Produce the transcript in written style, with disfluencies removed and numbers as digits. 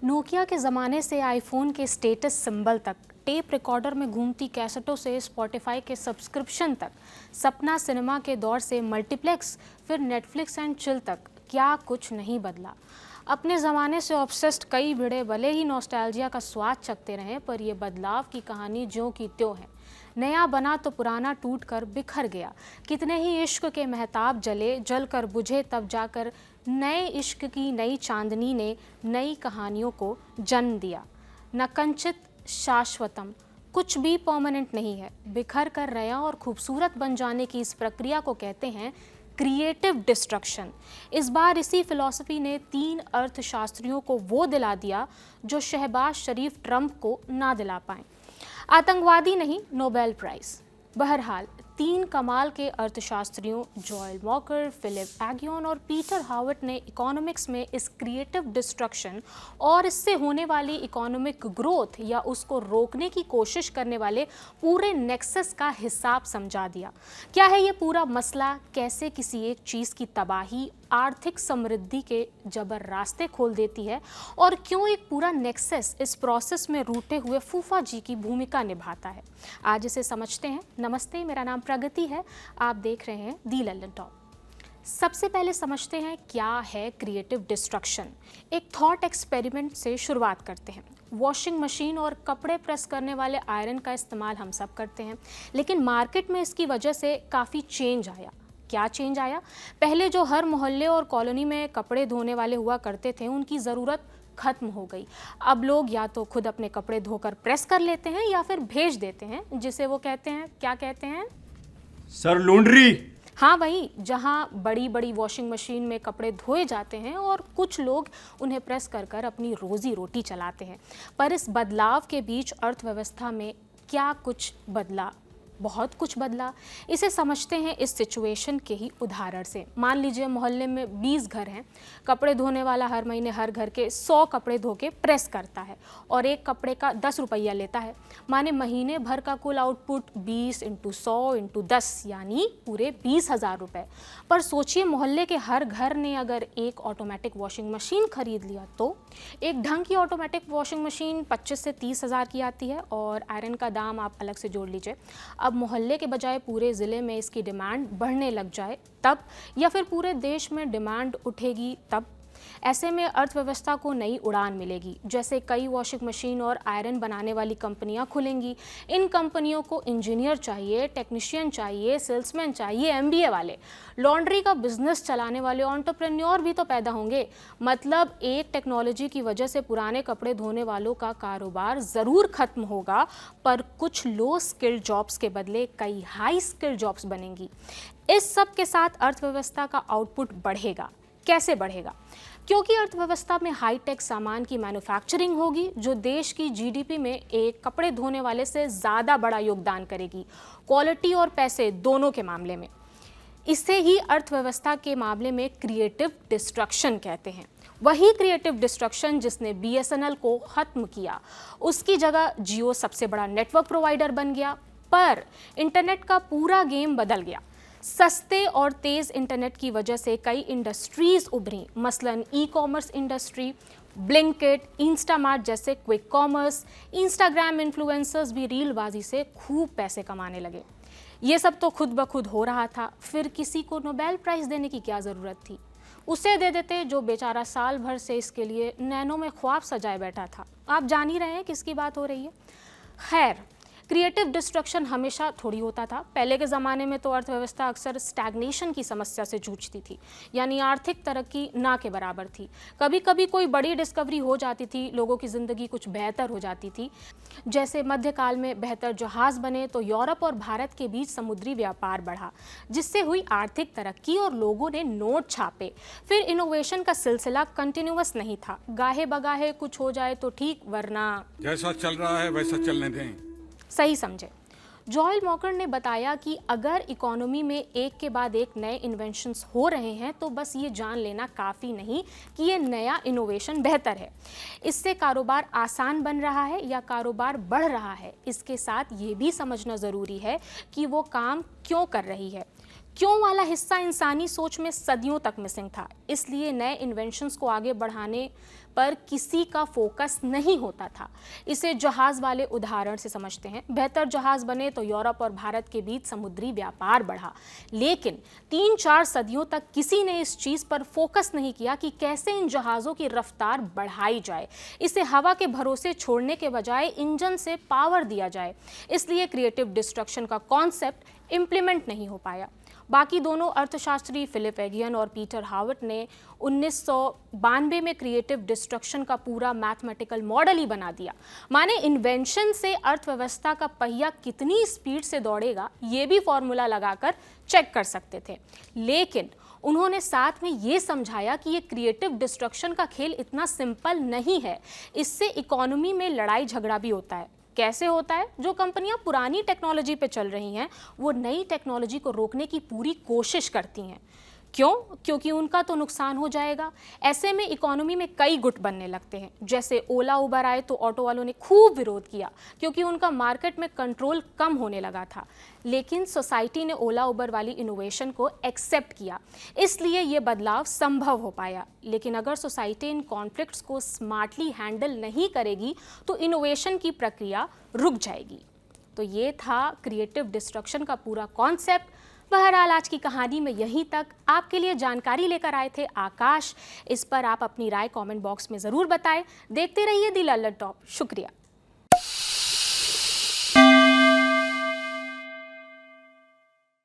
Nokia के ज़माने से आईफोन के स्टेटस सिंबल तक, टेप रिकॉर्डर में घूमती कैसेटों से स्पॉटिफाई के सब्सक्रिप्शन तक, सपना सिनेमा के दौर से मल्टीप्लेक्स, फिर नेटफ्लिक्स एंड चिल तक, क्या कुछ नहीं बदला। अपने ज़माने से ऑब्सेस्ड कई भिड़े भले ही नॉस्टैल्जिया का स्वाद चखते रहें, पर ये बदलाव की कहानी ज्यों की त्यों है। नया बना तो पुराना टूट कर बिखर गया। कितने ही इश्क के महताब जले, जल कर बुझे, तब जाकर नए इश्क की नई चांदनी ने नई कहानियों को जन्म दिया। न कंचित शाश्वतम, कुछ भी परमानेंट नहीं है। बिखर कर नया और खूबसूरत बन जाने की इस प्रक्रिया को कहते हैं क्रिएटिव डिस्ट्रक्शन। इस बार इसी फिलॉसफी ने 3 अर्थशास्त्रियों को वो दिला दिया जो शहबाज शरीफ ट्रंप को ना दिला पाए। आतंकवादी नहीं, नोबेल प्राइज। बहरहाल 3 कमाल के अर्थशास्त्रियों जॉयल मॉकर, फिलिप एग्योन और पीटर हावर्ट ने इकोनॉमिक्स में इस क्रिएटिव डिस्ट्रक्शन और इससे होने वाली इकोनॉमिक ग्रोथ या उसको रोकने की कोशिश करने वाले पूरे नेक्सस का हिसाब समझा दिया। क्या है ये पूरा मसला, कैसे किसी एक चीज़ की तबाही आर्थिक समृद्धि के जबर रास्ते खोल देती है, और क्यों एक पूरा नेक्सस इस प्रोसेस में रूठे हुए फूफा जी की भूमिका निभाता है। आज इसे समझते हैं। नमस्ते, मेरा नाम प्रगति है, आप देख रहे हैं दी लल्लन टॉप। सबसे पहले समझते हैं क्या है क्रिएटिव डिस्ट्रक्शन। एक थॉट एक्सपेरिमेंट से शुरुआत करते हैं। वॉशिंग मशीन और कपड़े प्रेस करने वाले आयरन का इस्तेमाल हम सब करते हैं, लेकिन मार्केट में इसकी वजह से काफ़ी चेंज आया। क्या चेंज आया? पहले जो हर मोहल्ले और कॉलोनी में कपड़े धोने वाले हुआ करते थे, उनकी ज़रूरत खत्म हो गई। अब लोग या तो खुद अपने कपड़े धोकर प्रेस कर लेते हैं या फिर भेज देते हैं, जिसे वो कहते हैं, क्या कहते हैं? Sir laundry. हाँ वही, जहाँ बड़ी बड़ी वॉशिंग मशीन में कपड़े धोए जाते हैं और कुछ लोग उन्हें प्रेस कर कर अपनी रोजी रोटी चलाते हैं। पर इस बदलाव के बीच अर्थव्यवस्था में क्या कुछ बदला? बहुत कुछ बदला। इसे समझते हैं इस सिचुएशन के ही उदाहरण से। मान लीजिए मोहल्ले में 20 घर हैं। कपड़े धोने वाला हर महीने हर घर के 100 कपड़े धो के प्रेस करता है और एक कपड़े का 10 रुपया लेता है। माने महीने भर का कुल आउटपुट 20 × 100 × 10 यानी पूरे 20,000 रुपये। पर सोचिए, मोहल्ले के हर घर ने अगर एक ऑटोमेटिक वॉशिंग मशीन खरीद लिया तो एक ढंग की ऑटोमेटिक वॉशिंग मशीन 25 से 30,000 की आती है, और आयरन का दाम आप अलग से जोड़ लीजिए। अब मोहल्ले के बजाय पूरे ज़िले में इसकी डिमांड बढ़ने लग जाए तब, या फिर पूरे देश में डिमांड उठेगी तब। ऐसे में अर्थव्यवस्था को नई उड़ान मिलेगी। जैसे कई वॉशिंग मशीन और आयरन बनाने वाली कंपनियां खुलेंगी। इन कंपनियों को इंजीनियर चाहिए, टेक्नीशियन चाहिए, सेल्समैन चाहिए, MBA वाले। लॉन्ड्री का बिजनेस चलाने वाले एंटरप्रेन्योर भी तो पैदा होंगे। मतलब एक टेक्नोलॉजी की वजह से पुराने कपड़े धोने वालों का कारोबार ज़रूर खत्म होगा, पर कुछ लो स्किल्ड जॉब्स के बदले कई हाई स्किल्ड जॉब्स बनेंगी। इस सब के साथ अर्थव्यवस्था का आउटपुट बढ़ेगा। कैसे बढ़ेगा? क्योंकि अर्थव्यवस्था में हाईटेक सामान की मैन्युफैक्चरिंग होगी, जो देश की GDP में एक कपड़े धोने वाले से ज़्यादा बड़ा योगदान करेगी, क्वालिटी और पैसे दोनों के मामले में। इसे ही अर्थव्यवस्था के मामले में क्रिएटिव डिस्ट्रक्शन कहते हैं। वही क्रिएटिव डिस्ट्रक्शन जिसने BSNL को खत्म किया। उसकी जगह जियो सबसे बड़ा नेटवर्क प्रोवाइडर बन गया। पर इंटरनेट का पूरा गेम बदल गया। सस्ते और तेज़ इंटरनेट की वजह से कई इंडस्ट्रीज़ उभरी, मसलन ई-कॉमर्स इंडस्ट्री, ब्लिंकिट, इंस्टामार्ट जैसे क्विक कॉमर्स। इंस्टाग्राम इन्फ्लुएंसर्स भी रीलबाजी से खूब पैसे कमाने लगे। ये सब तो खुद ब खुद हो रहा था, फिर किसी को नोबेल प्राइज़ देने की क्या ज़रूरत थी? उसे दे देते जो बेचारा साल भर से इसके लिए नैनों में ख्वाब सजाए बैठा था। आप जान ही रहे हैं किसकी बात हो रही है। खैर, क्रिएटिव डिस्ट्रक्शन हमेशा थोड़ी होता था। पहले के ज़माने में तो अर्थव्यवस्था अक्सर स्टैग्नेशन की समस्या से जूझती थी, यानी आर्थिक तरक्की ना के बराबर थी। कभी कभी कोई बड़ी डिस्कवरी हो जाती थी, लोगों की ज़िंदगी कुछ बेहतर हो जाती थी। जैसे मध्यकाल में बेहतर जहाज़ बने तो यूरोप और भारत के बीच समुद्री व्यापार बढ़ा, जिससे हुई आर्थिक तरक्की और लोगों ने नोट छापे। फिर इनोवेशन का सिलसिला कंटिन्यूअस नहीं था। गाहे बगाहे कुछ हो जाए तो ठीक, वरना जैसा चल रहा है वैसा चलने दें। सही समझे। जॉयल मॉकर ने बताया कि अगर इकोनॉमी में एक के बाद एक नए इन्वेंशंस हो रहे हैं तो बस ये जान लेना काफ़ी नहीं कि ये नया इनोवेशन बेहतर है। इससे कारोबार आसान बन रहा है या कारोबार बढ़ रहा है। इसके साथ ये भी समझना ज़रूरी है कि वो काम क्यों कर रही है। क्यों वाला हिस्सा इंसानी सोच में सदियों तक मिसिंग था। इसलिए नए इन्वेंशंस को आगे बढ़ाने पर किसी का फोकस नहीं होता था। इसे जहाज वाले उदाहरण से समझते हैं। बेहतर जहाज बने तो यूरोप और भारत के बीच समुद्री व्यापार बढ़ा, लेकिन 3-4 सदियों तक किसी ने इस चीज पर फोकस नहीं किया कि कैसे इन जहाजों की रफ्तार बढ़ाई जाए, इसे हवा के भरोसे छोड़ने के बजाय इंजन से पावर दिया जाए। इसलिए क्रिएटिव डिस्ट्रक्शन का कॉन्सेप्ट इंप्लीमेंट नहीं हो पाया। बाकी दोनों अर्थशास्त्री फिलिप एगियन और पीटर हावर्ट ने 1992 में क्रिएटिव डिस्ट्रक्शन का पूरा मैथमेटिकल मॉडल ही बना दिया। माने इन्वेंशन से अर्थव्यवस्था का पहिया कितनी स्पीड से दौड़ेगा ये भी फॉर्मूला लगाकर चेक कर सकते थे। लेकिन उन्होंने साथ में ये समझाया कि ये क्रिएटिव डिस्ट्रक्शन का खेल इतना सिंपल नहीं है, इससे इकोनॉमी में लड़ाई झगड़ा भी होता है। कैसे होता है? जो कंपनियां पुरानी टेक्नोलॉजी पे चल रही हैं वो नई टेक्नोलॉजी को रोकने की पूरी कोशिश करती हैं। क्यों? क्योंकि उनका तो नुकसान हो जाएगा। ऐसे में इकोनॉमी में कई गुट बनने लगते हैं। जैसे ओला उबर आए तो ऑटो वालों ने खूब विरोध किया क्योंकि उनका मार्केट में कंट्रोल कम होने लगा था, लेकिन सोसाइटी ने ओला उबर वाली इनोवेशन को एक्सेप्ट किया, इसलिए ये बदलाव संभव हो पाया। लेकिन अगर सोसाइटी इन कॉन्फ्लिक्ट्स को स्मार्टली हैंडल नहीं करेगी तो इनोवेशन की प्रक्रिया रुक जाएगी। तो ये था क्रिएटिव डिस्ट्रक्शन का पूरा कॉन्सेप्ट। बहरहाल आज की कहानी में यहीं तक। आपके लिए जानकारी लेकर आए थे आकाश। इस पर आप अपनी राय कमेंट बॉक्स में ज़रूर बताएं। देखते रहिए दी लल्लन टॉप। शुक्रिया।